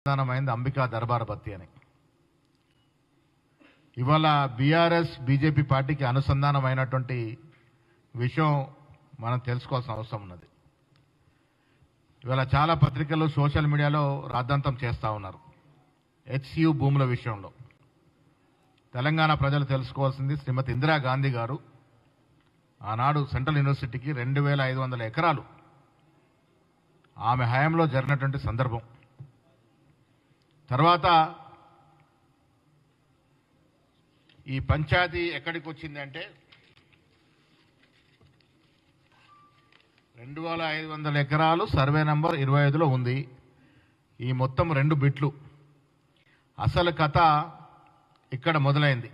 ప్రధానమైంది అంబికా దర్బార్ బత్తి అని. ఇవాళ బీఆర్ఎస్ బీజేపీ పార్టీకి అనుసంధానమైనటువంటి విషయం మనం తెలుసుకోవాల్సిన అవసరం ఉన్నది. ఇవాళ చాలా పత్రికలు సోషల్ మీడియాలో రాద్ధాంతం చేస్తూ ఉన్నారు హెచ్సియు భూముల విషయంలో. తెలంగాణ ప్రజలు తెలుసుకోవాల్సింది, శ్రీమతి ఇందిరాగాంధీ గారు ఆనాడు సెంట్రల్ యూనివర్సిటీకి 2500 ఎకరాలు ఆమె హయాంలో జరిగినటువంటి సందర్భం. తర్వాత ఈ పంచాయతీ ఎక్కడికి వచ్చిందంటే 2500 ఎకరాలు సర్వే నంబర్ 25లో ఉంది. ఈ మొత్తం 2 బిట్లు. అసలు కథ ఇక్కడ మొదలైంది.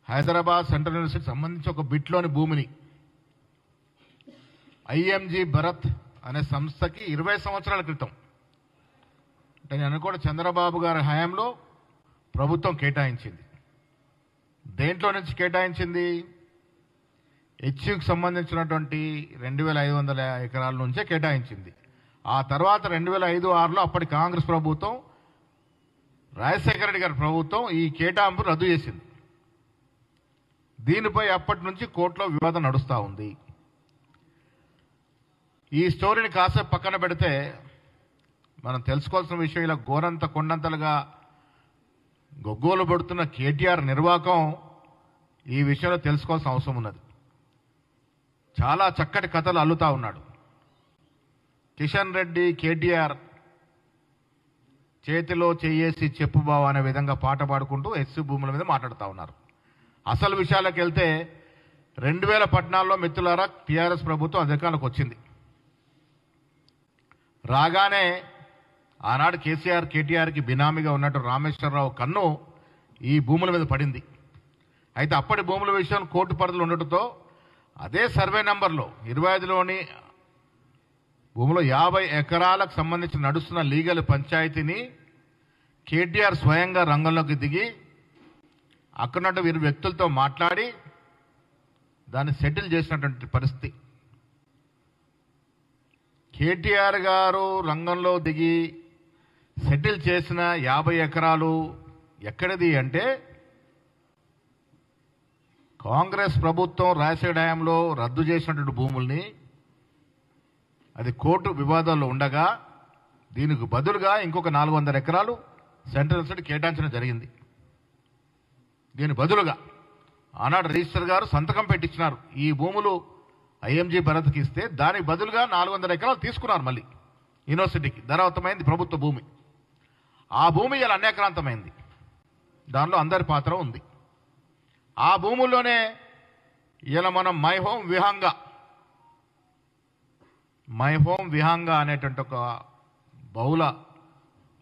హైదరాబాద్ సెంట్రల్ యూనివర్సిటీకి సంబంధించి ఒక బిట్లోని భూమిని ఐఎంజీ భరత్ అనే సంస్థకి 20 సంవత్సరాల క్రితం, అంటే నేను కూడా చంద్రబాబు గారి హయాంలో ప్రభుత్వం కేటాయించింది. దేంట్లో నుంచి కేటాయించింది? హెచ్యుకి సంబంధించినటువంటి 2500 ఎకరాల నుంచే కేటాయించింది. ఆ తర్వాత 2005-06లో అప్పటి కాంగ్రెస్ ప్రభుత్వం, రాజశేఖర రెడ్డి గారి ప్రభుత్వం ఈ కేటాయింపు రద్దు చేసింది. దీనిపై అప్పటి నుంచి కోర్టులో వివాదం నడుస్తూ ఉంది. ఈ స్టోరీని కాసేపు పక్కన పెడితే మనం తెలుసుకోవాల్సిన విషయం, ఇలా గోరంత కొండంతలుగా గొగ్గోలు పడుతున్న కేటీఆర్ నిర్వాకం ఈ విషయంలో తెలుసుకోవాల్సిన అవసరం ఉన్నది. చాలా చక్కటి కథలు అల్లుతా ఉన్నాడు కిషన్ రెడ్డి. కేటీఆర్ చేతిలో చెయ్యేసి చెప్పు బావ అనే విధంగా పాట పాడుకుంటూ ఎస్సీ భూముల మీద మాట్లాడుతూ ఉన్నారు. అసలు విషయాలకు వెళ్తే 2014లో మిత్రులారా టీఆర్ఎస్ ప్రభుత్వం అధికారంలోకి వచ్చింది. రాగానే ఆనాడు కేసీఆర్ కేటీఆర్కి బినామీగా ఉన్నట్టు రామేశ్వరరావు కన్ను ఈ భూముల మీద పడింది. అయితే అప్పటి భూముల విషయం కోర్టు పరిధిలో ఉండటంతో అదే సర్వే నంబర్లో 25లోని భూమిలో 50 ఎకరాలకు సంబంధించి నడుస్తున్న లీగల్ పంచాయతీని కేటీఆర్ స్వయంగా రంగంలోకి దిగి అక్కడున్న వీరు వ్యక్తులతో మాట్లాడి దాన్ని సెటిల్ చేసినటువంటి పరిస్థితి. కేటీఆర్ గారు రంగంలో దిగి సెటిల్ చేసిన 50 ఎకరాలు ఎక్కడిది అంటే కాంగ్రెస్ ప్రభుత్వం రాజశేఖర హయాంలో రద్దు చేసినటువంటి భూముల్ని, అది కోర్టు వివాదాల్లో ఉండగా దీనికి బదులుగా ఇంకొక 400 ఎకరాలు సెంట్రల్ యూనివర్సిటీ కేటాయించడం జరిగింది. దీని బదులుగా ఆనాడు రిజిస్టర్ గారు సంతకం పెట్టించినారు. ఈ భూములు ఐఎంజీ భరత్కి ఇస్తే దానికి బదులుగా 400 ఎకరాలు తీసుకున్నారు మళ్ళీ యూనివర్సిటీకి. ధరావతమైంది ప్రభుత్వ భూమి. ఆ భూమి ఇలా అన్యాక్రాంతమైంది. దానిలో అందరి పాత్ర ఉంది. ఆ భూముల్లోనే ఇలా మనం మై హోమ్ విహాంగా అనేటువంటి ఒక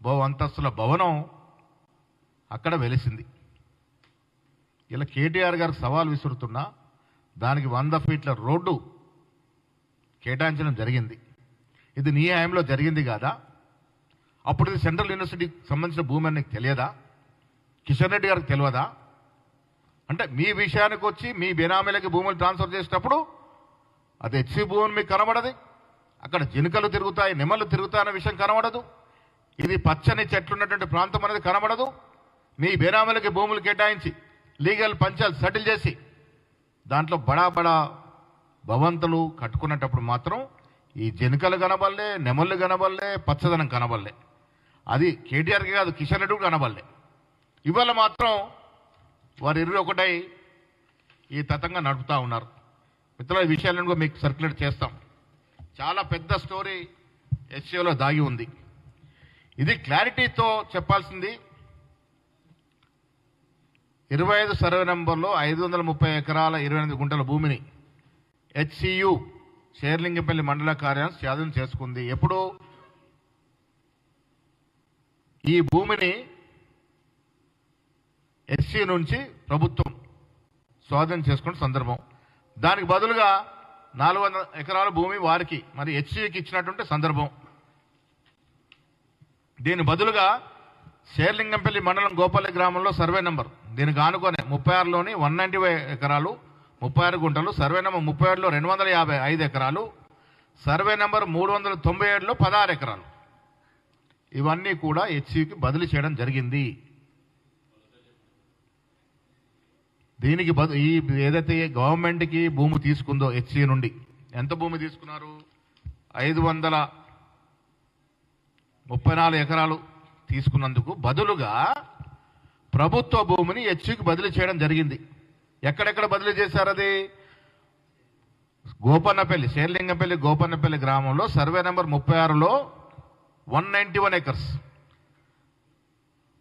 బహు అంతస్తుల భవనం అక్కడ వెలిసింది. ఇలా కేటీఆర్ గారికి సవాల్ విసురుతున్నా దానికి 100 ఫీట్ల రోడ్డు కేటాయించడం జరిగింది. ఇది నీ హయాంలో జరిగింది కాదా? అప్పుడు ఇది సెంట్రల్ యూనివర్సిటీకి సంబంధించిన భూమి అని నీకు తెలియదా? కిషన్ రెడ్డి గారికి తెలియదా? అంటే మీ విషయానికి వచ్చి మీ బెనామీలకి భూములు ట్రాన్స్ఫర్ చేసేటప్పుడు అది హెచ్సి భూమి మీకు కనబడదు. అక్కడ జినుకలు తిరుగుతాయి, నెమళ్ళు తిరుగుతాయి అనే విషయం కనబడదు. ఇది పచ్చని చెట్లున్నటువంటి ప్రాంతం అనేది కనబడదు. మీ బెనామీలకి భూములు కేటాయించి లీగల్ పంచాయతీ సెటిల్ చేసి దాంట్లో బడా భవంతులు కట్టుకున్నప్పుడు మాత్రం ఈ జెనుకలు కనబడలే, నెమళ్ళు కనబడలే, పచ్చదనం కనబడలే. అది కేటీఆర్కి కాదు, కిషన్ రెడ్డి కనబడలే. ఇవాళ మాత్రం వారు 21 ఈ తతంగా నడుపుతూ ఉన్నారు. మిత్రుల ఈ విషయాలను కూడా మీకు సర్క్యులేట్ చేస్తాం. చాలా పెద్ద స్టోరీ హెచ్సిఓలో దాగి ఉంది. ఇది క్లారిటీతో చెప్పాల్సింది. 25 సర్వే నంబర్లో 530 ఎకరాల 28 గుంటల భూమిని హెచ్సియు శేర్లింగంపల్లి మండల కార్యాలయం స్వాధీనం చేసుకుంది. ఎప్పుడు ఈ భూమిని హెచ్సి నుంచి ప్రభుత్వం స్వాధీనం చేసుకున్న సందర్భం. దానికి బదులుగా 400 ఎకరాల భూమి వారికి మరి హెచ్సికి ఇచ్చినటువంటి సందర్భం. దీని బదులుగా శేర్లింగంపల్లి మండలం గోపల్లి గ్రామంలో సర్వే నంబర్ దీనికి ఆనుకొని 36లోని 195 ఎకరాలు 36 గుంటలు, సర్వే నంబర్ 37లో 255 ఎకరాలు, సర్వే నెంబర్ 397లో 16 ఎకరాలు. ఇవన్నీ కూడా హెచ్సికి బదిలీ చేయడం జరిగింది. దీనికి ఈ ఏదైతే గవర్నమెంట్కి భూమి తీసుకుందో హెచ్సి నుండి ఎంత భూమి తీసుకున్నారు? 534 ఎకరాలు తీసుకున్నందుకు బదులుగా ప్రభుత్వ భూమిని హెచ్సికి బదిలీ చేయడం జరిగింది. ఎక్కడెక్కడ బదిలీ చేశారు? అది గోపన్నపల్లి, శేర్లింగంపల్లి గోపన్నపల్లి గ్రామంలో సర్వే నెంబర్ 36లో 191 ఎకర్స్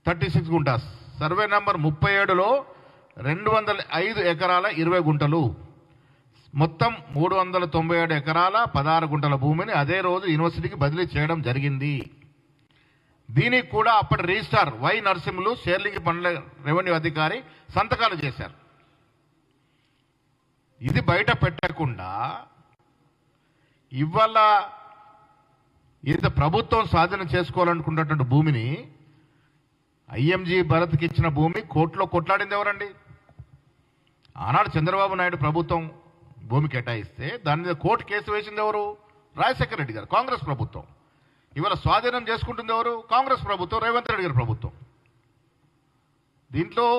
36 గుంటాస్. సర్వే నెంబర్ 37లో 205 ఎకరాల 20 గుంటలు. మొత్తం 397 ఎకరాల 16 గుంటల భూమిని అదే రోజు యూనివర్సిటీకి బదిలీ చేయడం జరిగింది. దీనికి కూడా అప్పటి registrar Y Narasimhulu, Sherlingapalli revenue అధికారి సంతకాలు చేశారు. ఇది బయట పెట్టకుండా ఇవాళ ఇంత ప్రభుత్వం స్వాధీనం చేసుకోవాలనుకున్నటువంటి భూమిని ఐఎంజీ భరత్కి ఇచ్చిన భూమి కోర్టులో కొట్లాడింది ఎవరండి? ఆనాడు చంద్రబాబు నాయుడు ప్రభుత్వం భూమి కేటాయిస్తే దాని మీద కోర్టు కేసు వేసింది ఎవరు? రాజశేఖర రెడ్డి గారు, కాంగ్రెస్ ప్రభుత్వం. ఇవాళ స్వాధీనం చేసుకుంటుంది ఎవరు? కాంగ్రెస్ ప్రభుత్వం, రేవంత్ రెడ్డి గారి ప్రభుత్వం. దీంట్లో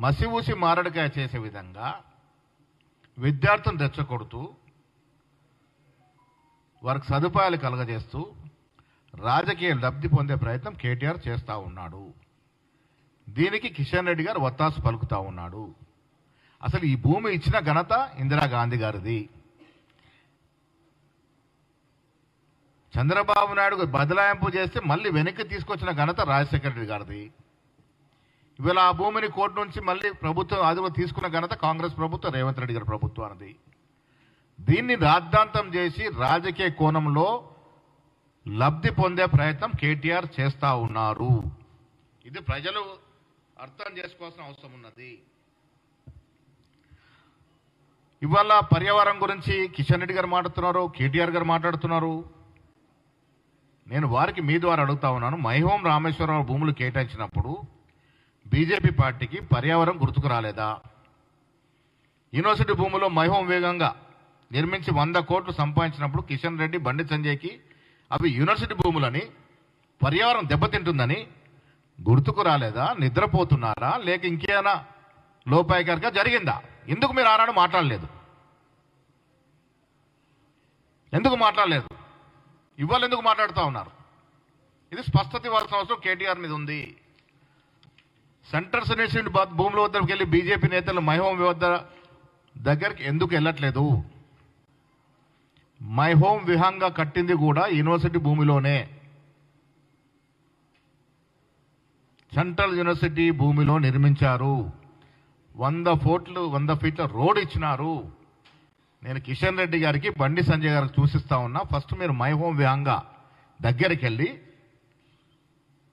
మసివూసి మారడికాయ చేసే విధంగా విద్యార్థులను రెచ్చగొడుతూ వారికి సదుపాయాలు కలగజేస్తూ రాజకీయ లబ్ధి పొందే ప్రయత్నం కేటీఆర్ చేస్తూ ఉన్నాడు. దీనికి కిషన్ రెడ్డి గారు వత్తాసు పలుకుతూ ఉన్నాడు. అసలు ఈ భూమి ఇచ్చిన ఘనత ఇందిరాగాంధీ గారిది. చంద్రబాబు నాయుడు బదలాయింపు చేస్తే మళ్ళీ వెనక్కి తీసుకొచ్చిన ఘనత రాజశేఖర రెడ్డి గారిది. ఇవాళ ఆ భూమిని కోర్టు నుంచి మళ్ళీ ప్రభుత్వం అదుపు తీసుకున్న ఘనత కాంగ్రెస్ ప్రభుత్వం, రేవంత్ రెడ్డి గారి ప్రభుత్వం అన్నది. దీన్ని రాద్ధాంతం చేసి రాజకీయ కోణంలో లబ్ధి పొందే ప్రయత్నం కేటీఆర్ చేస్తూ ఉన్నారు. ఇది ప్రజలు అర్థం చేసుకోవాల్సిన అవసరం ఉన్నది. ఇవాళ పర్యావరణం గురించి కిషన్ రెడ్డి గారు మాట్లాడుతున్నారు, కేటీఆర్ గారు మాట్లాడుతున్నారు. నేను వారికి మీ ద్వారా అడుగుతా ఉన్నాను, మైహోం రామేశ్వరరావు భూములు కేటాయించినప్పుడు బీజేపీ పార్టీకి పర్యావరణం గుర్తుకు రాలేదా? యూనివర్సిటీ భూములో మైహోం వేగంగా నిర్మించి 100 కోట్లు సంపాదించినప్పుడు కిషన్ రెడ్డి, బండి సంజయ్కి అవి యూనివర్సిటీ భూములని పర్యావరణం దెబ్బతింటుందని గుర్తుకు రాలేదా? నిద్రపోతున్నారా లేక ఇంకేమైనా లోపాయకారిగా జరిగిందా? ఎందుకు మీరు ఆనాడు మాట్లాడలేదు? ఎందుకు మాట్లాడలేదు? ఇవాళ ఎందుకు మాట్లాడుతూ ఉన్నారు? ఇది స్పష్టత ఇవ్వాల్సిన అవసరం కేటీఆర్ మీద ఉంది. సెంట్రల్ యూనివర్సిటీ భూముల వద్దకు వెళ్ళి బీజేపీ నేతలు మైహోం వద్ద దగ్గరికి ఎందుకు వెళ్ళట్లేదు? మైహోం విహంగా కట్టింది కూడా యూనివర్సిటీ భూమిలోనే. సెంట్రల్ యూనివర్సిటీ భూమిలో నిర్మించారు. 100 ఫీట్ల రోడ్ ఇచ్చినారు. నేను కిషన్ రెడ్డి గారికి, బండి సంజయ్ గారికి చూసిస్తా ఉన్నా. ఫస్ట్ మీరు మైహోం విహంగా దగ్గరికి వెళ్ళి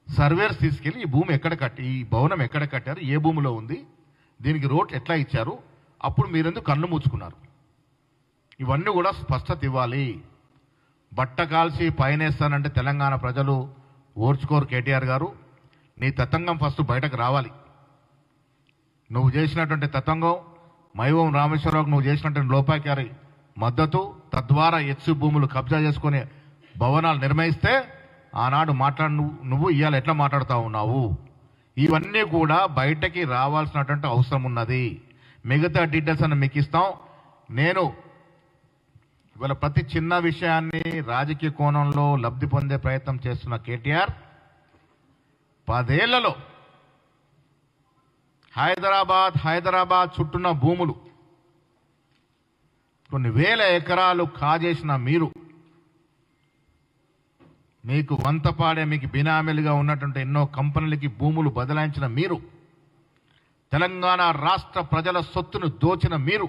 సర్వేర్స్ తీసుకెళ్ళి ఈ భూమి ఎక్కడ కట్టి, ఈ భవనం ఎక్కడ కట్టారు, ఏ భూమిలో ఉంది, దీనికి రోడ్ ఎట్లా ఇచ్చారు, అప్పుడు మీరెందుకు కళ్ళు మూసుకున్నారు? ఇవన్నీ కూడా స్పష్టత ఇవ్వాలి. బట్ట కాల్చి పైనేస్తానంటే తెలంగాణ ప్రజలు ఓర్చుకోరు. కేటీఆర్ గారు, నీ తతంగం ఫస్ట్ బయటకు రావాలి. నువ్వు చేసినటువంటి తతంగం, మైహోం రామేశ్వరరావుకు నువ్వు చేసినటువంటి లోపాయకారి మద్దతు, తద్వారా హెచ్చు భూములు కబ్జా చేసుకునే భవనాలు నిర్మిస్తే ఆనాడు నువ్వు ఇవాళ ఎట్లా మాట్లాడుతూ ఉన్నావు? ఇవన్నీ కూడా బయటకి రావాల్సినటువంటి అవసరం ఉన్నది. మిగతా డీటెయిల్స్ అన్న మీకు ఇస్తాం. నేను ఇవాళ ప్రతి చిన్న విషయాన్ని రాజకీయ కోణంలో లబ్ధి పొందే ప్రయత్నం చేస్తున్న కేటీఆర్ 10 ఏళ్లలో హైదరాబాద్ చుట్టూన్న భూములు కొన్ని వేల ఎకరాలు కాజేసిన మీరు, మీకు వంతపాడే మీకు బినామీలుగా ఉన్నటువంటి ఎన్నో కంపెనీలకి భూములు బదలాయించిన మీరు, తెలంగాణ రాష్ట్ర ప్రజల సొత్తును దోచిన మీరు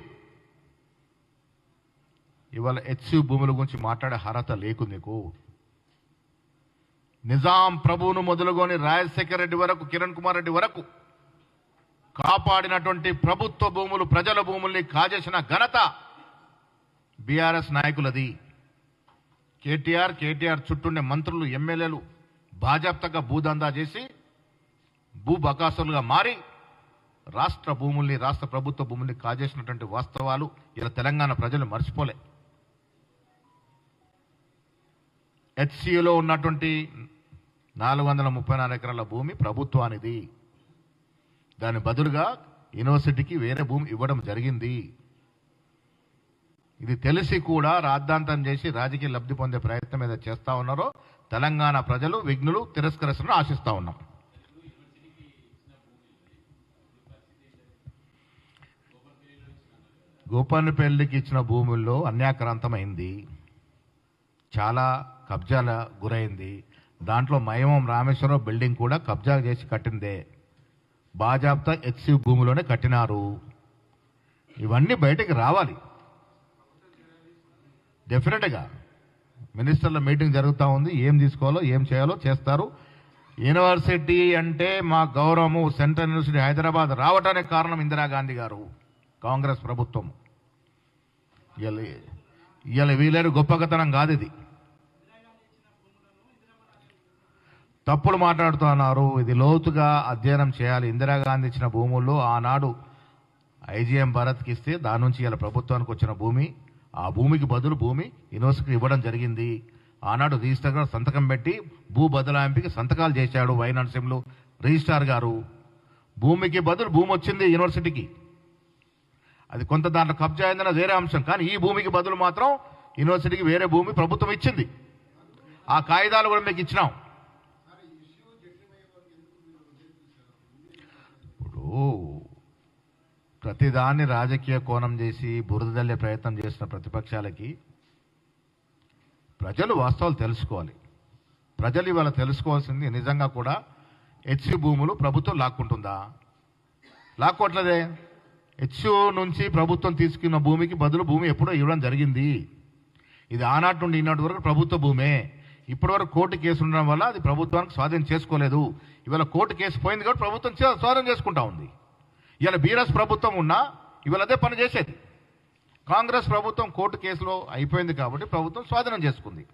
ఇవాళ హెచ్సి భూముల గురించి మాట్లాడే అర్హత లేకు నీకు. నిజాం ప్రభువును మొదలుకొని రాజశేఖర రెడ్డి వరకు, కిరణ్ కుమార్ రెడ్డి వరకు కాపాడినటువంటి ప్రభుత్వ భూములు, ప్రజల భూముల్ని కాజేసిన ఘనత బీఆర్ఎస్ నాయకులది. కేటీఆర్ చుట్టూనే మంత్రులు, ఎమ్మెల్యేలు బాజాప్తగా భూదందా చేసి భూ బకాసులుగా మారి రాష్ట్ర భూముల్ని, రాష్ట్ర ప్రభుత్వ భూముల్ని కాజేసినటువంటి వాస్తవాలు ఇలా తెలంగాణ ప్రజలు మర్చిపోలే. హెచ్సియులో ఉన్నటువంటి 434 ఎకరాల భూమి ప్రభుత్వానిది. దాని బదులుగా యూనివర్సిటీకి వేరే భూమి ఇవ్వడం జరిగింది. ఇది తెలిసి కూడా రాద్ధాంతం చేసి రాజకీయ లబ్ధి పొందే ప్రయత్నం ఏదో చేస్తూ ఉన్నారో తెలంగాణ ప్రజలు విఘ్నులు తిరస్కరిస్తారని ఆశిస్తూ ఉన్నాం. గోపన్నపల్లికి ఇచ్చిన భూముల్లో అన్యాక్రాంతమైంది, చాలా కబ్జాల గురైంది. దాంట్లో మైమం రామేశ్వరరావు బిల్డింగ్ కూడా కబ్జా చేసి కట్టిందే, బాజాబ్తా హెచ్సి భూమిలోనే కట్టినారు. ఇవన్నీ బయటికి రావాలి. డెఫినెట్గా మినిస్టర్ల మీటింగ్ జరుగుతూ ఉంది. ఏం తీసుకోవాలో ఏం చేయాలో చేస్తారు. యూనివర్సిటీ అంటే మా గౌరవము. సెంట్రల్ యూనివర్సిటీ హైదరాబాద్ రావడానికి కారణం ఇందిరాగాంధీ గారు, కాంగ్రెస్ ప్రభుత్వం. ఇవాళ వీలేరు గొప్పగతనం కాదు, ఇది తప్పులు మాట్లాడుతున్నారు. ఇది లోతుగా అధ్యయనం చేయాలి. ఇందిరాగాంధీ ఇచ్చిన భూముల్లో ఆనాడు ఐజీఎం భరత్కి ఇస్తే దాని నుంచి ఇలా ప్రభుత్వానికి వచ్చిన భూమి, ఆ భూమికి బదులు భూమి యూనివర్సిటీకి ఇవ్వడం జరిగింది. ఆనాడు రిజిస్టర్ గారు సంతకం పెట్టి భూ బదలాయింపుకి సంతకాలు చేశాడు వై నరసింహులు రిజిస్ట్రార్ గారు. భూమికి బదులు భూమి వచ్చింది యూనివర్సిటీకి. అది కొంత దాంట్లో కబ్జా అయిందన్న వేరే అంశం, కానీ ఈ భూమికి బదులు మాత్రం యూనివర్సిటీకి వేరే భూమి ప్రభుత్వం ఇచ్చింది. ఆ కాగితాలు కూడా మీకు ఇచ్చినాం. ఇప్పుడు ప్రతిదాన్ని రాజకీయ కోణం చేసి బురదల్లే ప్రయత్నం చేసిన ప్రతిపక్షాలకి ప్రజలు వాస్తవాలు తెలుసుకోవాలి. ప్రజలు ఇవాళ తెలుసుకోవాల్సింది నిజంగా కూడా హెచ్సి భూములు ప్రభుత్వం లాక్కుంటుందా? లాక్కోవట్లేదే. హెచ్యు నుంచి ప్రభుత్వం తీసుకున్న భూమికి బదులు భూమి ఎప్పుడో ఇవ్వడం జరిగింది. ఇది ఆనాటి నుండి ఈనాటి వరకు ప్రభుత్వ భూమే. ఇప్పటి వరకు కోర్టు కేసు ఉండడం వల్ల అది ప్రభుత్వానికి స్వాధీనం చేసుకోలేదు. ఇవాళ కోర్టు కేసు పోయింది కాబట్టి ప్రభుత్వం స్వాధీనం చేసుకుంటా ఉంది. ఇవాళ బీఆర్ఎస్ ప్రభుత్వం ఉన్నా ఇవాళ అదే పని చేసేది. కాంగ్రెస్ ప్రభుత్వం కోర్టు కేసులో అయిపోయింది కాబట్టి ప్రభుత్వం స్వాధీనం చేసుకుంది.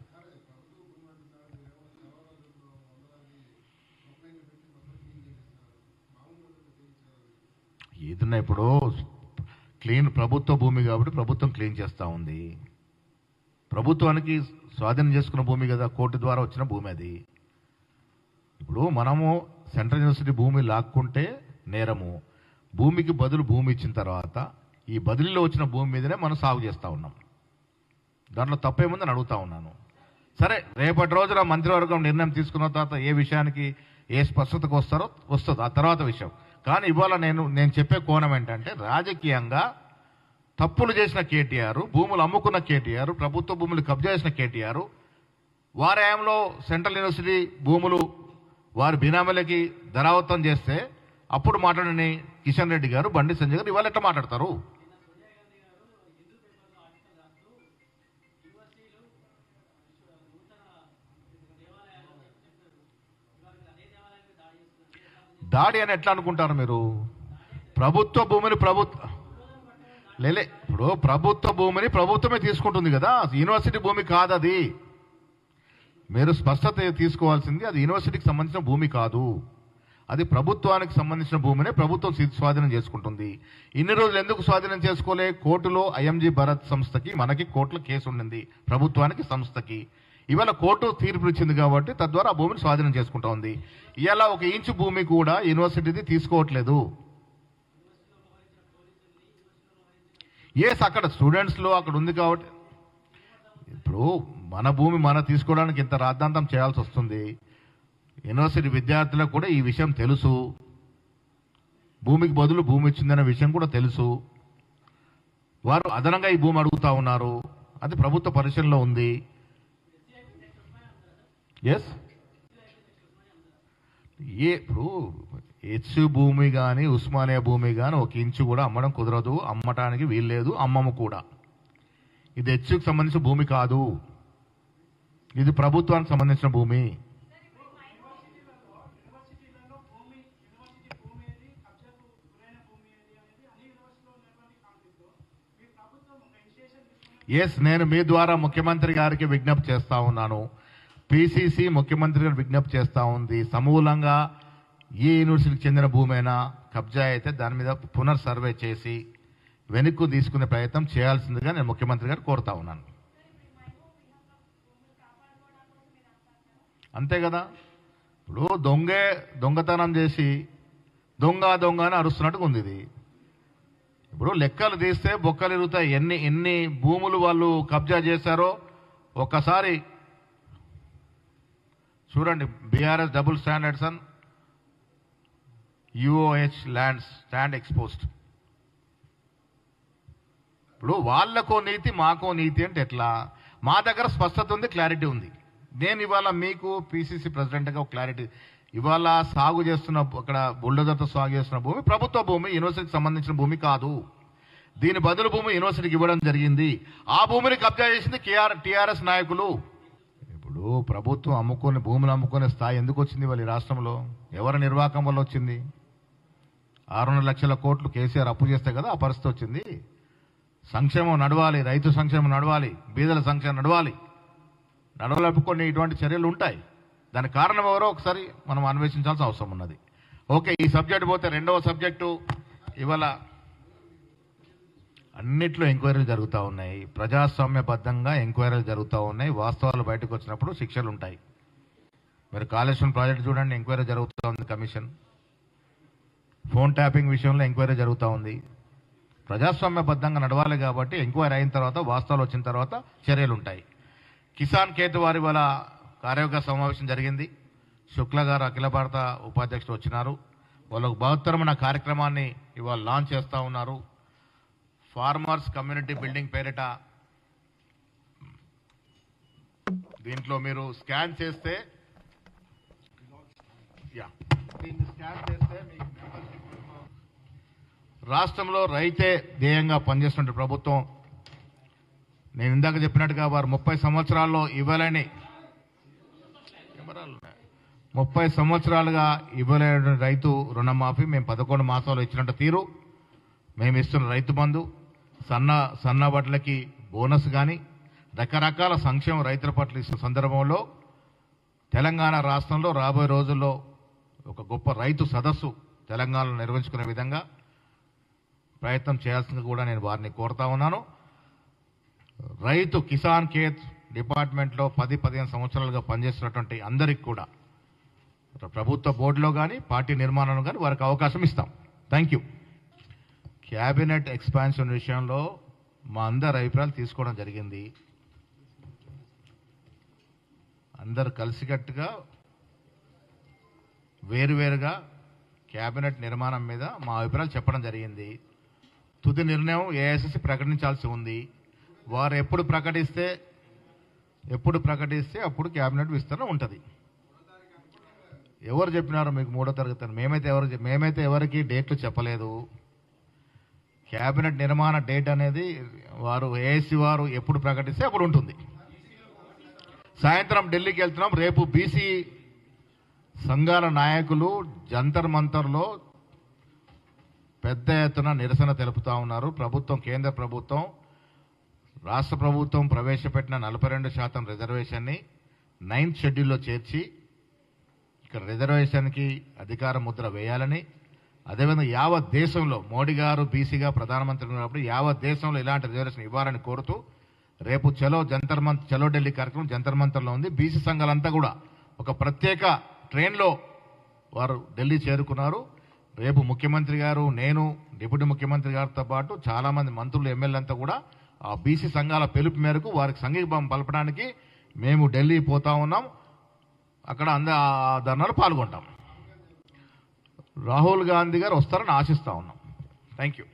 ఏదన్నా ఇప్పుడు క్లీన్ ప్రభుత్వ భూమి కాబట్టి ప్రభుత్వం క్లీన్ చేస్తూ ఉంది. ప్రభుత్వానికి స్వాధీనం చేసుకున్న భూమి కదా, కోర్టు ద్వారా వచ్చిన భూమి అది. ఇప్పుడు మనము సెంట్రల్ యూనివర్సిటీ భూమి లాక్కుంటే నేరము. భూమికి బదులు భూమి ఇచ్చిన తర్వాత ఈ బదిలీలో వచ్చిన భూమి మీదనే మనం సాగు చేస్తూ ఉన్నాం. దాంట్లో తప్పేముందని అడుగుతా ఉన్నాను. సరే, రేపటి రోజున మంత్రివర్గం నిర్ణయం తీసుకున్న తర్వాత ఏ విషయానికి ఏ స్పష్టతకు వస్తుందో ఆ తర్వాత విషయం. కానీ ఇవాళ నేను చెప్పే కోణం ఏంటంటే, రాజకీయంగా తప్పులు చేసిన కేటీఆర్, భూములు అమ్ముకున్న కేటీఆర్, ప్రభుత్వ భూములు కబ్జా చేసిన కేటీఆర్, వారి హయాంలో సెంట్రల్ యూనివర్సిటీ భూములు వారి బినామీలకి ధరావతం చేస్తే అప్పుడు మాట్లాడని కిషన్ రెడ్డి గారు, బండి సంజయ్ గారు ఇవాళ ఎట్లా మాట్లాడతారు? దాడి అని ఎట్లా అనుకుంటారు మీరు? ప్రభుత్వ భూమిని ఇప్పుడు ప్రభుత్వ భూమిని ప్రభుత్వమే తీసుకుంటుంది కదా, యూనివర్సిటీ భూమి కాదు అది. మీరు స్పష్టత తీసుకోవాల్సింది, అది యూనివర్సిటీకి సంబంధించిన భూమి కాదు, అది ప్రభుత్వానికి సంబంధించిన భూమినే ప్రభుత్వం స్వాధీనం చేసుకుంటుంది. ఇన్ని రోజులు ఎందుకు స్వాధీనం చేసుకోలే? కోర్టులో ఐఎంజీ భరత్ సంస్థకి మనకి కోర్టులో కేసు ఉండింది, ప్రభుత్వానికి సంస్థకి. ఇవాళ కోర్టు తీర్పు ఇచ్చింది కాబట్టి తద్వారా ఆ భూమిని స్వాధీనం చేసుకుంటా ఉంది. ఇవాళ 1 ఇంచు భూమి కూడా యూనివర్సిటీది తీసుకోవట్లేదు. అక్కడ స్టూడెంట్స్లో అక్కడ ఉంది కాబట్టి ఇప్పుడు మన భూమి మన తీసుకోవడానికి ఇంత రాద్ధాంతం చేయాల్సి వస్తుంది. యూనివర్సిటీ విద్యార్థులకు కూడా ఈ విషయం తెలుసు. భూమికి బదులు భూమి ఇచ్చిందనే విషయం కూడా తెలుసు. వారు అదనంగా ఈ భూమి అడుగుతా ఉన్నారు. అది ప్రభుత్వ పరిశీలనలో ఉంది. ఎస్, ఇప్పుడు హెచ్ భూమి కానీ ఉస్మానియా భూమి కానీ 1 ఇంచు కూడా అమ్మడం కుదరదు, అమ్మటానికి వీల్లేదు, అమ్మము కూడా. ఇది హెచ్కి సంబంధించిన భూమి కాదు, ఇది ప్రభుత్వానికి సంబంధించిన భూమి. నేను మీ ద్వారా ముఖ్యమంత్రి గారికి విజ్ఞప్తి చేస్తా ఉన్నాను. పిసిసి ముఖ్యమంత్రి గారు విజ్ఞప్తి చేస్తూ ఉంది, సమూలంగా ఏ యూనివర్సిటీకి చెందిన భూమైనా కబ్జా అయితే దాని మీద పునర్సర్వే చేసి వెనక్కు తీసుకునే ప్రయత్నం చేయాల్సిందిగా నేను ముఖ్యమంత్రి గారు కోరుతా ఉన్నాను. అంతే కదా. ఇప్పుడు దొంగతనం చేసి దొంగ దొంగ అని అరుస్తున్నట్టుగా ఉంది ఇది. ఇప్పుడు లెక్కలు తీస్తే బొక్కలు ఇరుగుతాయి. ఎన్ని భూములు వాళ్ళు కబ్జా చేశారో ఒక్కసారి చూడండి. BRS double standards and UOH lands stand exposed. ఇప్పుడు వాళ్ళకో నీతి మాకో నీతి అంటే ఎట్లా? మా దగ్గర స్పష్టత ఉంది, క్లారిటీ ఉంది. నేను ఇవాళ మీకు పిసిసి ప్రెసిడెంట్గా ఒక క్లారిటీ ఇవాళ సాగు చేస్తున్న అక్కడ బుల్డోజర్తో సాగు చేస్తున్న భూమి ప్రభుత్వ భూమి, యూనివర్సిటీకి సంబంధించిన భూమి కాదు. దీని బదులు భూమి యూనివర్సిటీకి ఇవ్వడం జరిగింది. ఆ భూమిని కబ్జా చేసింది టీఆర్ఎస్ నాయకులు. ఇప్పుడు ప్రభుత్వం భూములు అమ్ముకునే స్థాయి ఎందుకు వచ్చింది వాళ్ళ రాష్ట్రంలో? ఎవరి నిర్వాహకం వల్ల వచ్చింది? 600 లక్షల కోట్లు కేసీఆర్ అప్పు చేస్తే కదా ఆ పరిస్థితి వచ్చింది. సంక్షేమం నడవాలి, రైతు సంక్షేమం నడవాలి, బీదల సంక్షేమం నడవలేపు కొన్ని ఇటువంటి చర్యలు ఉంటాయి. దానికి కారణం ఎవరో ఒకసారి మనం అన్వేషించాల్సిన అవసరం ఉన్నది. ఓకే, ఈ సబ్జెక్ట్ పోతే రెండవ సబ్జెక్టు. ఇవాళ అన్నిట్లో ఎంక్వైరీలు జరుగుతూ ఉన్నాయి, ప్రజాస్వామ్యబద్ధంగా ఎంక్వైరీలు జరుగుతూ ఉన్నాయి. వాస్తవాలు బయటకు వచ్చినప్పుడు శిక్షలు ఉంటాయి. మీరు కాళేశ్వరం ప్రాజెక్ట్ చూడండి, ఎంక్వైరీ జరుగుతూ ఉంది. కమిషన్ ఫోన్ ట్యాపింగ్ విషయంలో ఎంక్వైరీ జరుగుతూ ఉంది. ప్రజాస్వామ్యబద్ధంగా నడవాలి కాబట్టి ఎంక్వైరీ అయిన తర్వాత వాస్తవాలు వచ్చిన తర్వాత చర్యలు ఉంటాయి. కిసాన్ ఖేత్ వారి వల్ల కార్యవర్గ సమావేశం జరిగింది. శుక్లా గారు అఖిల భారత ఉపాధ్యక్షుడు వచ్చినారు. వాళ్ళకు బహుత్తరమైన కార్యక్రమాన్ని ఇవాళ లాంచ్ చేస్తూ ఉన్నారు. ఫార్మర్స్ కమ్యూనిటీ బిల్డింగ్ పేరిట దీంట్లో మీరు స్కాన్ చేస్తే రాష్ట్రంలో రైతే ధ్యేయంగా పనిచేస్తున్న ప్రభుత్వం. నేను ఇందాక చెప్పినట్టుగా వారు 30 సంవత్సరాల్లో ఇవ్వలేని 30 సంవత్సరాలుగా ఇవ్వలేని రైతు రుణమాఫీ మేము 11 మాసాలు ఇచ్చినట్టు తీరు, మేము ఇస్తున్న రైతు బంధు, సన్న బట్టలకి బోనస్ కానీ రకరకాల సంక్షేమ రైతుల పట్ల ఇస్తున్న సందర్భంలో తెలంగాణ రాష్ట్రంలో రాబోయే రోజుల్లో ఒక గొప్ప రైతు సదస్సు తెలంగాణలో నిర్వహించుకునే విధంగా ప్రయత్నం చేయాల్సింది కూడా నేను వారిని కోరుతా ఉన్నాను. రైతు కిసాన్ ఖేత్ డిపార్ట్మెంట్లో 10-15 సంవత్సరాలుగా పనిచేస్తున్నటువంటి అందరికి కూడా ప్రభుత్వ బోర్డులో కానీ పార్టీ నిర్మాణంలో కానీ వారికి అవకాశం ఇస్తాం. Thank you. క్యాబినెట్ ఎక్స్పాన్షన్ విషయంలో మా అందరి అభిప్రాయాలు తీసుకోవడం జరిగింది. అందరు కలిసికట్టుగా వేరువేరుగా క్యాబినెట్ నిర్మాణం మీద మా అభిప్రాయాలు చెప్పడం జరిగింది. తుది నిర్ణయం ఏఐసిసి ప్రకటించాల్సి ఉంది. వారు ఎప్పుడు ప్రకటిస్తే అప్పుడు క్యాబినెట్ విస్తరణ ఉంటుంది. ఎవరు చెప్పినారో మీకు 3వ తరగతి? మేమైతే ఎవరికి డేట్లు చెప్పలేదు. క్యాబినెట్ నిర్మాణ డేట్ అనేది వారు ఏఐసి వారు ఎప్పుడు ప్రకటిస్తే అప్పుడు ఉంటుంది. సాయంత్రం ఢిల్లీకి వెళ్తున్నాం. రేపు బీసీ సంఘాల నాయకులు జంతర్ మంతర్లో పెద్ద ఎత్తున నిరసన తెలుపుతా ఉన్నారు. కేంద్ర ప్రభుత్వం, రాష్ట్ర ప్రభుత్వం ప్రవేశపెట్టిన 42% రిజర్వేషన్ని 9th షెడ్యూల్లో చేర్చి ఇక్కడ రిజర్వేషన్కి అధికార ముద్ర వేయాలని, అదేవిధంగా యావత్ దేశంలో మోడీ గారు బీసీగా ప్రధానమంత్రి ఉన్నప్పుడు యావత్ దేశంలో ఇలాంటి రిజర్వేషన్ ఇవ్వాలని కోరుతూ రేపు చలో ఢిల్లీ కార్యక్రమం జంతర్ మంతర్లో ఉంది. బీసీ సంఘాలంతా కూడా ఒక ప్రత్యేక ట్రైన్లో వారు ఢిల్లీ చేరుకున్నారు. రేపు ముఖ్యమంత్రి గారు, నేను, డిప్యూటీ ముఖ్యమంత్రి గారితో పాటు చాలామంది మంత్రులు, ఎమ్మెల్యేలంతా కూడా ఆ బీసీ సంఘాల పిలుపు మేరకు వారికి సంఘీభావం పలపడానికి మేము ఢిల్లీ పోతా ఉన్నాం. అక్కడ ధర్నాలు పాల్గొంటాం. రాహుల్ గాంధీ గారు వస్తారని ఆశిస్తా ఉన్నాం. Thank you.